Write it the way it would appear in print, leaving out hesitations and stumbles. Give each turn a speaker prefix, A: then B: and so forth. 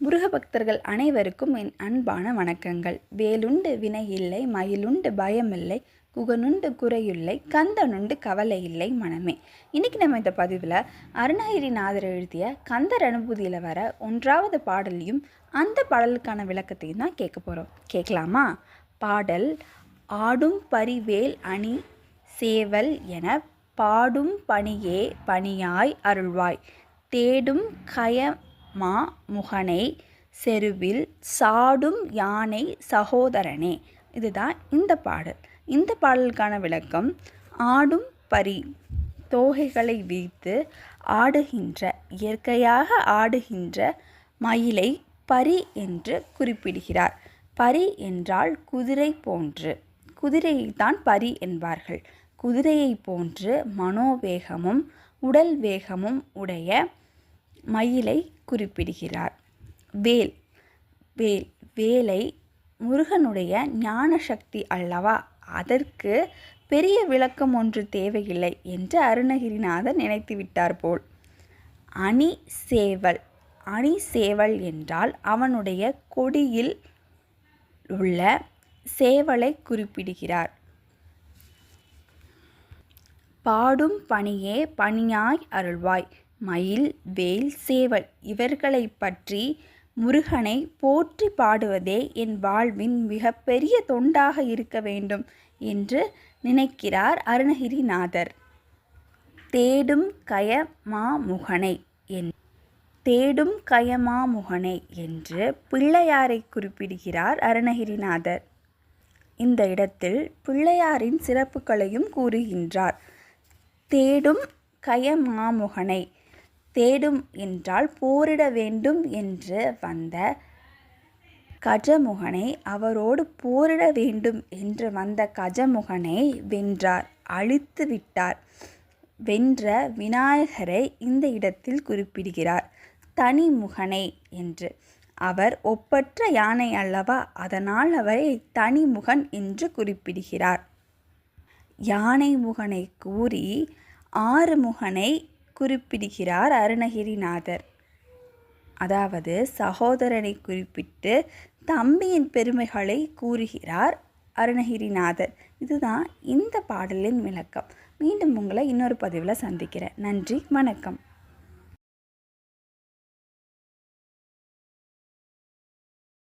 A: முருக பக்தர்கள் அனைவருக்கும் என் அன்பான வணக்கங்கள். வேலுண்டு வினையில்லை, மயிலுண்டு பயமில்லை, குகனுண்டு குறையில்லை, கந்தனுண்டு கவலை இல்லை மனமே. இன்றைக்கி நம்ம இந்த பதிவில் அருணகிரிநாதர் எழுதிய கந்தர் அனுபூதியில் வர 1வது பாடலையும் அந்த பாடலுக்கான விளக்கத்தையும் தான் கேட்க போகிறோம். கேட்கலாமா? பாடல்: ஆடும் பரிவேல் அணி சேவல் என பாடும் பணியே பணியாய் அருள்வாய், தேடும் கயமா முகனை செருவில் சாடும் யானை சகோதரனே. இதுதான் இந்த பாடல். இந்த பாடலுக்கான விளக்கம்: ஆடும் பரி, தோகைகளை விரித்து ஆடுகின்ற, இயற்கையாக ஆடுகின்ற மயிலை பரி என்று குறிப்பிடுகிறார். பரி என்றால் குதிரை போன்று, குதிரையைத்தான் பரி என்பார்கள். குதிரையை போன்று மனோவேகமும் உடல் வேகமும் உடைய மயிலை குறிப்பிடுகிறார். வேல், வேலை முருகனுடைய ஞான சக்தி அல்லவா, அதற்கு பெரிய விளக்கம் ஒன்று தேவையில்லை என்று அருணகிரிநாதர் நினைத்து விட்டார் போல். அணி சேவல், அணி சேவல் என்றால் அவனுடைய கொடியில் உள்ள சேவலை குறிப்பிடுகிறார். பாடும் பணியே பணியாய் அருள்வாய், மயில், வேல், சேவல் இவர்களை பற்றி முருகனை போற்றி பாடுவதே என் வாழ்வின் மிகப்பெரிய தொண்டாக இருக்க வேண்டும் என்று நினைக்கிறார் அருணகிரிநாதர். தேடும் கயமாமுகனை தேடும் கயமாமுகனை என்று பிள்ளையாரை குறிப்பிடுகிறார் அருணகிரிநாதர். இந்த இடத்தில் பிள்ளையாரின் சிறப்புகளையும் கூறுகின்றார். தேடும் கயமாமுகனை, தேடும் என்றால் போரிட வேண்டும் என்று வந்த கஜமுகனை, அவரோடு போரிட வேண்டும் என்று வந்த கஜமுகனை வென்றார், அழித்து விட்டார். வென்ற விநாயகரை இந்த இடத்தில் குறிப்பிடுகிறார். தனிமுகனை என்று, அவர் ஒப்பற்ற யானை அல்லவா, அதனால் அவரை தனிமுகன் என்று குறிப்பிடுகிறார். யானை முகனை கூறி ஆறுமுகனை குறிப்பிடுகிறார் அருணகிரிநாதர். அதாவது சகோதரனை குறிப்பிட்டு தம்பியின் பெருமைகளை கூறுகிறார் அருணகிரிநாதர். இதுதான் இந்த பாடலின் விளக்கம். மீண்டும் உங்களை இன்னொரு பதிவில் சந்திக்கிறேன். நன்றி, வணக்கம்.